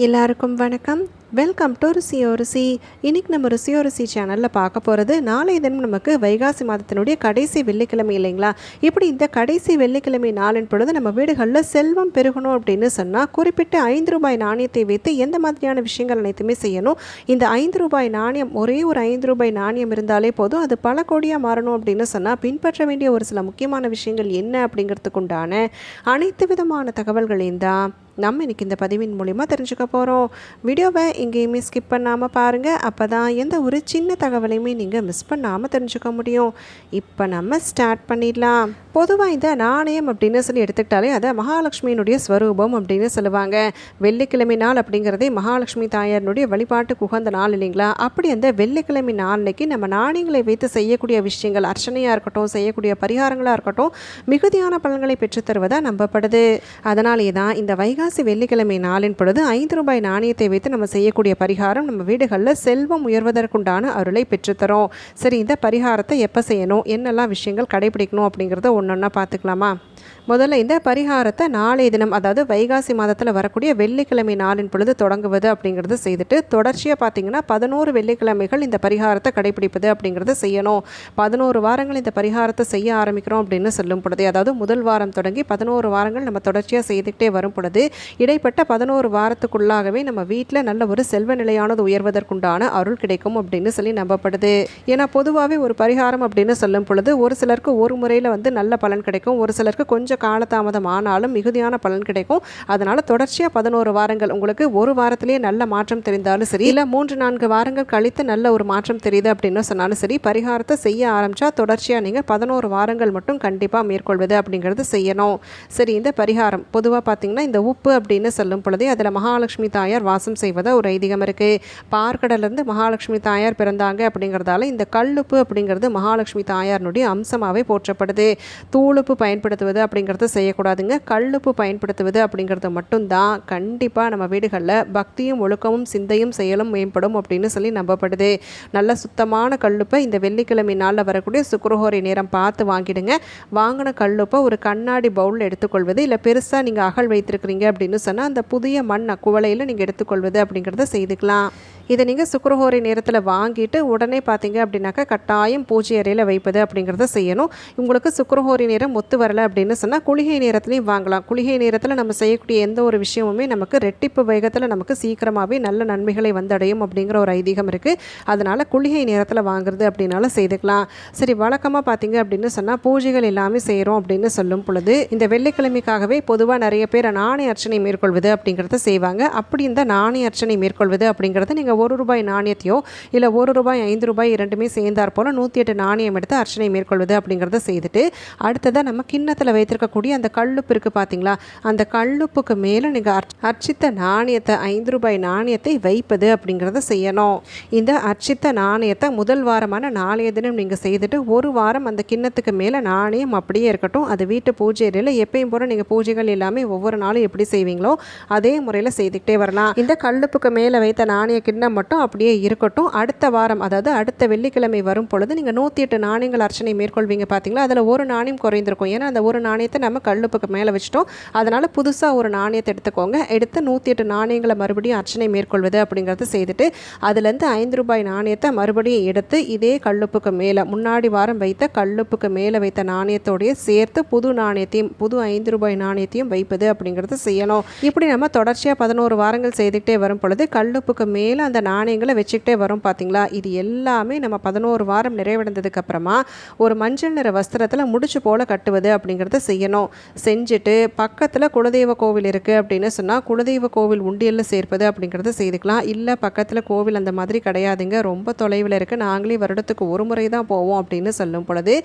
எல்லாருக்கும் வணக்கம். Welcome to ருசியோ ருசி. இன்றைக்கி நம்ம ருசியோ ருசி சேனலில் பார்க்க போகிறது, நாளைய தினம் நமக்கு வைகாசி மாதத்தினுடைய கடைசி வெள்ளிக்கிழமை இல்லைங்களா? இப்படி இந்த கடைசி வெள்ளிக்கிழமை நாளின் பொழுது நம்ம வீடுகளில் செல்வம் பெருகணும் அப்படின்னு சொன்னால் குறிப்பிட்ட ₹5 நாணயத்தை வைத்து எந்த மாதிரியான விஷயங்கள் அனைத்துமே செய்யணும். இந்த ₹5 நாணயம், ஒரே ஒரு ₹5 நாணயம் இருந்தாலே போதும், அது பல கோடியாக மாறணும் அப்படின்னு சொன்னால் பின்பற்ற வேண்டிய ஒரு சில முக்கியமான விஷயங்கள் என்ன அப்படிங்கிறதுக்குண்டான அனைத்து விதமான தகவல்களையும் தான் நம்ம இன்றைக்கி இந்த பதிவின் மூலிமா தெரிஞ்சுக்க போகிறோம். வீடியோவை எங்கேயுமே ஸ்கிப் பண்ணாமல் பாருங்கள். அப்போ தான் எந்த ஒரு சின்ன தகவலையுமே நீங்கள் மிஸ் பண்ணாமல் தெரிஞ்சுக்க முடியும். இப்போ நம்ம ஸ்டார்ட் பண்ணிடலாம். பொதுவாக இந்த நாணயம் அப்படின்னு சொல்லி எடுத்துக்கிட்டாலே அதை மகாலட்சுமியினுடைய ஸ்வரூபம் அப்படின்னு சொல்லுவாங்க. வெள்ளிக்கிழமை நாள் அப்படிங்கிறதே மகாலட்சுமி தாயாரினுடைய வழிபாட்டுக்கு உகந்த நாள் இல்லைங்களா? அப்படி அந்த வெள்ளிக்கிழமை நாளைக்கு நம்ம நாணயங்களை வைத்து செய்யக்கூடிய விஷயங்கள், அர்ச்சனையாக இருக்கட்டும், செய்யக்கூடிய பரிகாரங்களாக இருக்கட்டும், மிகுதியான பலன்களை பெற்றுத்தருவதாக நம்பப்படுது. அதனாலே தான் இந்த வைகாசி வெள்ளிக்கிழமை நாளின் பொழுது ₹5 நாணயத்தை வைத்து நம்ம செய்யக்கூடிய பரிகாரம் நம்ம வீடுகளில் செல்வம் உயர்வதற்குண்டான அருளை பெற்றுத்தரும். சரி, இந்த பரிகாரத்தை எப்போ செய்யணும், என்னெல்லாம் விஷயங்கள் கடைபிடிக்கணும் அப்படிங்கிறத ஒன்றொன்னா பார்த்துக்கலாமா? முதல்ல இந்த பரிகாரத்தை நாளைய தினம், அதாவது வைகாசி மாதத்தில் வரக்கூடிய வெள்ளிக்கிழமை நாளின் பொழுது தொடங்குவது அப்படிங்கிறது செய்துட்டு தொடர்ச்சியாக பார்த்திங்கன்னா 11 வெள்ளிக்கிழமைகள் இந்த பரிகாரத்தை கடைபிடிப்பது அப்படிங்கிறத செய்யணும். 11 வாரங்கள் இந்த பரிகாரத்தை செய்ய ஆரம்பிக்கிறோம் அப்படின்னு சொல்லும் பொழுது, அதாவது முதல் வாரம் தொடங்கி 11 வாரங்கள் நம்ம தொடர்ச்சியாக செய்துக்கிட்டே வரும் பொழுது இடைப்பட்ட 11 வாரத்துக்குள்ளாகவே நம்ம வீட்டில் நல்ல ஒரு செல்வ நிலையானது உயர்வதற்குண்டான அருள் கிடைக்கும் அப்படின்னு சொல்லி நம்பப்படுது. ஏன்னா பொதுவாகவே ஒரு பரிகாரம் அப்படின்னு சொல்லும் பொழுது ஒரு சிலருக்கு ஒரு முறையில் நல்ல பலன் கிடைக்கும், ஒரு சிலருக்கு கொஞ்சம் காலதாமதம் ஆனாலும் மிகுதியான பலன் கிடைக்கும். அதனால் தொடர்ச்சியாக 11 வாரங்கள், உங்களுக்கு ஒரு வாரத்திலேயே நல்ல மாற்றம் தெரிந்தாலும் சரி, இல்லை 3-4 வாரங்கள் கழித்து நல்ல ஒரு மாற்றம் தெரியுது அப்படின்னு சொன்னாலும் சரி, பரிகாரத்தை செய்ய ஆரம்பித்தா தொடர்ச்சியாக நீங்கள் 11 வாரங்கள் மட்டும் கண்டிப்பாக மேற்கொள்வது அப்படிங்கிறது செய்யணும். சரி, இந்த பரிகாரம் பொதுவாக பார்த்திங்கன்னா இந்த உப்பு அப்படின்னு சொல்லும் பொழுதே அதில் மகாலட்சுமி தாயார் வாசம் செய்வதாக ஒரு ஐதீகம் இருக்குது. பார்க்கடலேருந்து மகாலட்சுமி தாயார் பிறந்தாங்க அப்படிங்கிறதால இந்த கல்லுப்பு அப்படிங்கிறது மகாலட்சுமி தாயாரினுடைய அம்சமாகவே போற்றப்படுது. தூளுப்பு பயன்படுத்துவது அப்படிங்கிறது செய்யக்கூடாதுங்க. கல்லுப்பு பயன்படுத்துவது அப்படிங்கிறது மட்டும்தான் கண்டிப்பாக நம்ம வீடுகளில் பக்தியும் ஒழுக்கமும் சிந்தையும் செயலும் மேம்படும் அப்படின்னு சொல்லி நம்பப்படுது. நல்ல சுத்தமான கல்லுப்பை இந்த வெள்ளிக்கிழமை நாளில் வரக்கூடிய சுக்கிரஹோரை நேரம் பார்த்து வாங்கிடுங்க. வாங்கின கல்லுப்பை ஒரு கண்ணாடி பவுலில் எடுத்துக்கொள்வது, இல்லை பெருசாக நீங்கள் அகல் வைத்திருக்கிறீங்க அப்படின்னு சொன்னால் அந்த புதிய மண் குவளையில் நீங்கள் எடுத்துக்கொள்வது அப்படிங்கிறத செய்துக்கலாம். இதை நீங்கள் சுக்கிரஹோரை நேரத்தில் வாங்கிட்டு உடனே பார்த்தீங்க அப்படின்னாக்கா கட்டாயம் பூஜை அறையில் வைப்பது அப்படிங்கிறத செய்யணும். உங்களுக்கு சுக்கிரஹோரை நேரம் ஒத்து வரலை அப்படின்னு சொன்னால் குளிகை நேரத்துலையும் வாங்கலாம். குளிகை நேரத்தில் நம்ம செய்யக்கூடிய எந்த ஒரு விஷயமுமே நமக்கு ரெட்டிப்பு வேகத்தில் நமக்கு சீக்கிரமாகவே நல்ல நன்மைகளை வந்தடையும் அப்படிங்கிற ஒரு ஐதீகம் இருக்குது. அதனால் குளிகை நேரத்தில் வாங்குறது அப்படின்னாலும் செய்துக்கலாம். சரி, வழக்கமாக பார்த்தீங்க அப்படின்னு சொன்னால் பூஜைகள் எல்லாமே செய்கிறோம் அப்படின்னு சொல்லும் பொழுது இந்த வெள்ளிக்கிழமைக்காகவே பொதுவாக நிறைய பேர் நாணய அர்ச்சனை மேற்கொள்வது அப்படிங்கிறத செய்வாங்க. அப்படி இந்த நாணய அர்ச்சனை மேற்கொள்வது அப்படிங்கிறத நீங்கள் ₹1 நாணயத்தையோ இல்லை ₹1, ₹5 இரண்டுமே சேர்ந்தார் போல் 108 நாணயம் எடுத்து அர்ச்சனை மேற்கொள்வது அப்படிங்கிறத செய்துட்டு அடுத்ததாக நம்ம கிண்ணத்தில் வைத்திருக்கக்கூடிய அந்த கல்லுப்பு இருக்குது பார்த்தீங்களா, அந்த கல்லுப்புக்கு மேலே நீங்கள் அர்ச்சித்த நாணயத்தை ₹5 நாணயத்தை வைப்பது அப்படிங்கிறத செய்யணும். இந்த அர்ச்சித்த நாணயத்தை முதல் வாரமான நாளைய தினம் நீங்கள் செய்துட்டு ஒரு வாரம் அந்த கிண்ணத்துக்கு மேலே நாணயம் அப்படியே இருக்கட்டும். அது வீட்டு பூஜை அறையில் எப்பயும் போல நீங்கள் பூஜைகள் எல்லாமே ஒவ்வொரு நாளும் எப்படி செய்வீங்களோ அதே முறையில் செய்துக்கிட்டே வரலாம். இந்த கல்லுப்புக்கு மேலே வைத்த நாணய கிண்ணம் மட்டும் அப்படியே இருக்கட்டும். அடுத்த வாரம், அதாவது அடுத்த வெள்ளிக்கிழமை வரும் பொழுது நீங்கள் 108 நாணயங்கள் அர்ச்சனை மேற்கொள்வீங்க பார்த்தீங்களா, அதில் ஒரு நாணயம் குறைந்திருக்கும். ஏன்னா அந்த ஒரு நாணயத்தை நம்ம கல்லுப்புக்கு மேலே வச்சிட்டோம். அதனால் புதுசாக ஒரு நாணயத்தை எடுத்துக்கோங்க. எடுத்து 108 நாணயங்களை மறுபடியும் அர்ச்சனை மேற்கொள்வது அப்படிங்கிறது செய்துட்டு அதுலேருந்து ₹5 நாணயத்தை மறுபடியும் எடுத்து இதே கல்லுப்புக்கு மேலே, முன்னாடி வாரம் வைத்த கல்லுப்புக்கு மேலே வைத்த நாணயத்தோடைய சேர்த்து புது நாணயத்தையும், புது ₹5 நாணயத்தையும் வைப்பது அப்படிங்கிறது செய்யணும். இப்படி நம்ம தொடர்ச்சியாக 11 வாரங்கள் செய்துக்கிட்டே வரும் பொழுது கல்லுப்புக்கு மேலே அந்த நாணயங்களை வச்சுக்கிட்டே வரும் பார்த்தீங்களா. இது எல்லாமே நம்ம 11 வாரம் நிறைவடைந்ததுக்கு அப்புறமா ஒரு மஞ்சள் நிற வஸ்திரத்தில் முடிச்சு போல கட்டுவது அப்படிங்கிறத செய்யணும். செஞ்சுட்டு பக்கத்தில் குலதெய்வ கோவில் இருக்குது அப்படின்னு சொன்னால் குலதெய்வ கோவில் உண்டியலில் சேர்ப்பது அப்படிங்கிறத செய்துக்கலாம். இல்லை பக்கத்தில் கோவில் அந்த மாதிரி கிடையாதுங்க, ரொம்ப தொலைவில் இருக்குது, நாங்களே வருடத்துக்கு ஒரு முறை தான் போவோம் அப்படின்னு சொல்லும் பொழுது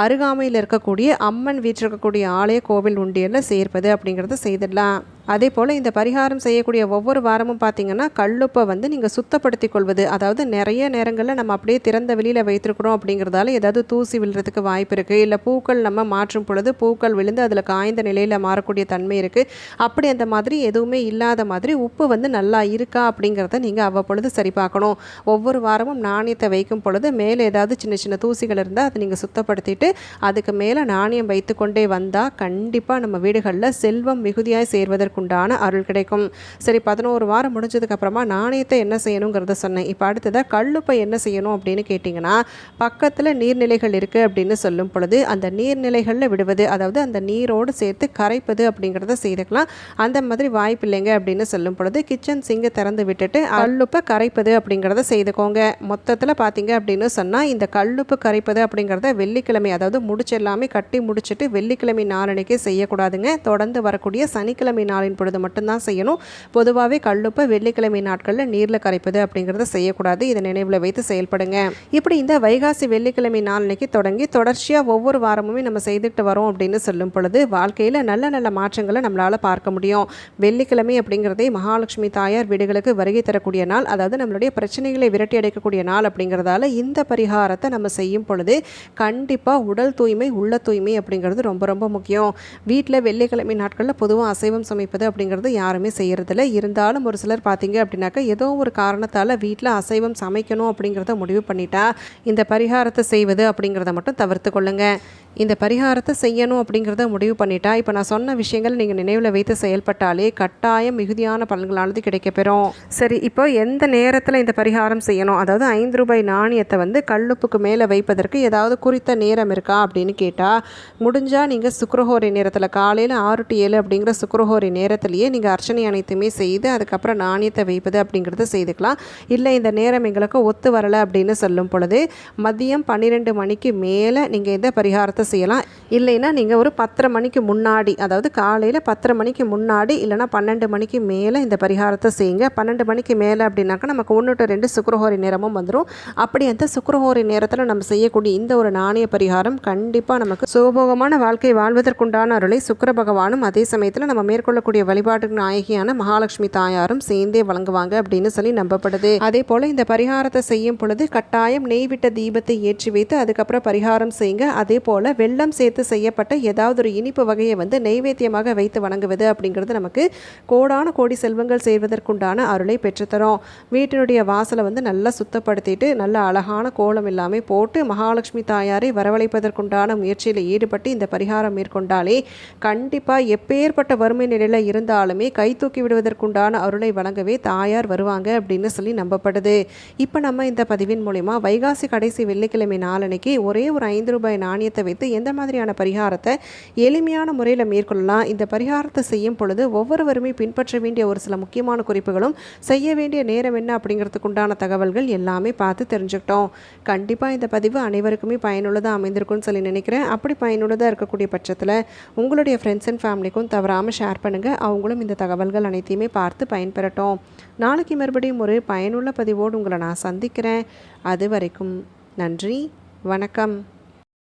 அருகாமையில் இருக்கக்கூடிய அம்மன் வீற்றிருக்கக்கூடிய ஆலய கோவில் உண்டியலில் சேர்ப்பது அப்படிங்கிறத செய்திடலாம். அதே போல் இந்த பரிகாரம் செய்யக்கூடிய ஒவ்வொரு வாரமும் பார்த்திங்கன்னா கல்லுப்பை நீங்கள் சுத்தப்படுத்தி கொள்வது, அதாவது நிறைய நேரங்களில் நம்ம அப்படியே திறந்த வெளியில் வைத்திருக்கிறோம் அப்படிங்கிறதால ஏதாவது தூசி விழுறதுக்கு வாய்ப்பு இருக்குது. இல்லை பூக்கள் நம்ம மாற்றும் பொழுது பூக்கள் விழுந்து அதில் காய்ந்த நிலையில் மாறக்கூடிய தன்மை இருக்குது. அப்படி அந்த மாதிரி எதுவுமே இல்லாத மாதிரி உப்பு நல்லா இருக்கா அப்படிங்கிறத நீங்கள் அவ்வப்பொழுது சரி பார்க்கணும். ஒவ்வொரு வாரமும் நாணயத்தை வைக்கும் பொழுது மேலே ஏதாவது சின்ன சின்ன தூசிகள் இருந்தால் அதை நீங்கள் சுத்தப்படுத்திட்டு அதுக்கு மேலே நாணயம் வைத்து கொண்டே வந்தால் கண்டிப்பாக நம்ம வீடுகளில் செல்வம் மிகுதியாய் சேர்வதற்கு வைப்பதற்குண்டான அருள் கிடைக்கும். சரி, 11 வாரம் முடிஞ்சதுக்கப்புறமா நாணயத்தை என்ன செய்யணுங்கிறத சொன்னேன். இப்போ அடுத்ததாக கல்லுப்பை என்ன செய்யணும் அப்படின்னு கேட்டிங்கன்னா, பக்கத்தில் நீர்நிலைகள் இருக்குது அப்படின்னு சொல்லும் பொழுது அந்த நீர்நிலைகளில் விடுவது, அதாவது அந்த நீரோடு சேர்த்து கரைப்பது அப்படிங்கிறத செய்துக்கலாம். அந்த மாதிரி வாய்ப்பு இல்லைங்க அப்படின்னு சொல்லும் பொழுது கிச்சன் சிங்கை திறந்து விட்டுட்டு கல்லுப்பை கரைப்பது அப்படிங்கிறத செய்துக்கோங்க. மொத்தத்தில் பார்த்தீங்க அப்படின்னு சொன்னால் இந்த கல்லுப்பு கரைப்பது அப்படிங்கிறத வெள்ளிக்கிழமை, அதாவது முடிச்சு எல்லாமே கட்டி முடிச்சுட்டு வெள்ளிக்கிழமை நாளன்னைக்கு செய்யக்கூடாதுங்க. தொடர்ந்து வரக்கூடிய சனிக்கிழமை நாளின் பொழுது மட்டும்தான் செய்யணும். பொதுவாகவே கல்லுப்பை வெள்ளிக்கிழமை நாட்களில் நீரில் கரைப்பது அப்படிங்கிறத செய்யக்கூடாது. இதை நினைவில் வைத்து செயல்படுங்க. இப்படி இந்த வைகாசி வெள்ளிக்கிழமை நாளன்னைக்கு தொடங்கி தொடர்ச்சியாக ஒவ்வொரு வாரமுமே நம்ம செய்துட்டு வரோம் அப்படின்னு சொல்லும் பொழுது வாழ்க்கையில் நல்ல நல்ல மாற்றங்களை நம்மளால் பார்க்க முடியும். வெள்ளிக்கிழமை அப்படிங்கிறதே மகாலட்சுமி தாயார் வீடுகளுக்கு வருகை தரக்கூடிய நாள், அதாவது நம்மளுடைய பிரச்சனைகளை விரட்டி அடைக்கக்கூடிய நாள் அப்படிங்கிறதால இந்த பரிகாரத்தை நம்ம செய்யும் பொழுது கண்டிப்பாக உடல் தூய்மை உள்ள தூய்மை அப்படிங்கிறது ரொம்ப ரொம்ப முக்கியம். வீட்டில் வெள்ளிக்கிழமை நாட்களில் பொதுவாக அசைவம் சமைப்பது அப்படிங்கிறது யாருமே செய்கிறதில்ல. இருந்தாலும் ஒரு சிலர் பார்த்தீங்க அப்படின்னாக்கா ஏதோ ஒரு காரணத்தால் வீட்டில் அசைவம் சமைக்கணும் அப்படிங்கிறத முடிவு பண்ணிட்டா இந்த பரிகாரத்தை செய்வது அப்படிங்கிறத மட்டும் தவிர்த்து கொள்ளுங்க. இந்த பரிகாரத்தை செய்யணும் அப்படிங்கிறத முடிவு பண்ணிட்டா இப்போ நான் சொன்ன விஷயங்கள் நீங்கள் நினைவில் வைத்து செயல்பட்டாலே கட்டாயம் மிகுதியான பலன்களானது கிடைக்கப்பெறும். சரி, இப்போ எந்த நேரத்தில் இந்த பரிகாரம் செய்யணும், அதாவது 5 ரூபாய் நாணயத்தை வந்து கல்லுப்புக்கு மேலே வைப்பதற்கு ஏதாவது குறித்த நேரம் இருக்கா அப்படின்னு கேட்டால், முடிஞ்சால் நீங்கள் சுக்கிரஹோரை நேரத்தில் காலையில் 6 to 7 அப்படிங்கிற சுக்கிரஹோரை நேரத்திலேயே நீங்கள் அர்ச்சனை அனைத்துமே செய்து அதுக்கப்புறம் நாணயத்தை வைப்பது அப்படிங்கிறத செய்துக்கலாம். இல்லை இந்த நேரம் எங்களுக்கு ஒத்து வரலை அப்படின்னு சொல்லும் பொழுது மதியம் 12 மணிக்கு மேலே நீங்கள் இந்த பரிகாரத்தை செய்யலாம். இல்லைன்னா நீங்கள் ஒரு 10:30 மணிக்கு முன்னாடி, அதாவது காலையில் 10:30 மணிக்கு முன்னாடி இல்லைனா 12 மணிக்கு மேலே இந்த பரிகாரத்தை செய்யுங்க. 12 மணிக்கு மேலே அப்படின்னாக்கா நமக்கு 1 to 2 சுக்கிரஹோரை நேரமும் வந்துடும். அப்படி அந்த சுக்கிரஹோரை நேரத்தில் நம்ம செய்யக்கூடிய இந்த ஒரு நாணய பரிகாரம் கண்டிப்பாக நமக்கு சுகபோகமான வாழ்க்கை வாழ்வதற்குண்டான அருளை சுக்கிர பகவானும் அதே சமயத்தில் நம்ம மேற்கொள்ளக்கூடிய வழிபாட்டு நாயகியான மகாலட்சுமி தாயாரும் சேர்ந்தே வழங்குவாங்க அப்படின்னு சொல்லி நம்பப்படுது. அதே போல் இந்த பரிகாரத்தை செய்யும் பொழுது கட்டாயம் நெய் விட்ட தீபத்தை ஏற்றி வைத்து அதுக்கப்புறம் பரிகாரம் செய்யுங்க. அதே போல் வெல்லம் சேர்த்து செய்யப்பட்ட ஏதாவது ஒரு இனிப்பு வகையை வந்து நெய்வேத்தியமாக வைத்து வணங்குவது அப்படிங்கிறது நமக்கு கோடான கோடி செல்வங்கள் செய்வதற்குண்டான அருளை பெற்றுத்தரும். வீட்டினுடைய வாசலை வந்து நல்லா சுத்தப்படுத்திட்டு நல்ல அழகான கோலம் எல்லாமே போட்டு மகாலட்சுமி தாயாரை வரவழைப்பதற்குண்டான முயற்சியில் ஈடுபட்டு இந்த பரிகாரம் மேற்கொண்டாலே கண்டிப்பாக எப்பேற்பட்ட வறுமை நிலையில் இருந்தாலுமே கை தூக்கி விடுவதற்குண்டான அருளை வழங்கவே தாயார் வருவாங்க அப்படின்னு சொல்லி நம்பப்படுது. இப்போ நம்ம இந்த பதிவின் மூலமா வைகாசி கடைசி வெள்ளிக்கிழமை நாளன்னைக்கு ஒரே ஒரு 5 ரூபாய் நாணயத்தை வைத்து எந்த மாதிரியான பரிகாரத்தை எளிமையான முறையில் மேற்கொள்ளலாம், இந்த பரிகாரத்தை செய்யும் பொழுது ஒவ்வொருவருமே பின்பற்ற வேண்டிய ஒரு சில முக்கியமான குறிப்புகளும் செய்ய வேண்டிய நேரம் என்ன அப்படிங்கிறதுக்கு உண்டான தகவல்கள் எல்லாமே பார்த்து தெரிஞ்சுக்கிட்டோம். கண்டிப்பாக இந்த பதிவு அனைவருக்குமே பயனுள்ளதாக அமைந்திருக்கும்னு சொல்லி நினைக்கிறேன். அப்படி பயனுள்ளதாக இருக்கக்கூடிய பட்சத்தில் உங்களுடைய ஃப்ரெண்ட்ஸ் அண்ட் ஃபேமிலிக்கும் தவறாமல் ஷேர் பண்ணுங்கள். அவங்களும் இந்த தகவல்கள் அனைத்தையுமே பார்த்து பயன்பெறட்டும். நாளைக்கு மறுபடியும் ஒரு பயனுள்ள பதிவோடு உங்களை நான் சந்திக்கிறேன். அது வரைக்கும் நன்றி, வணக்கம்.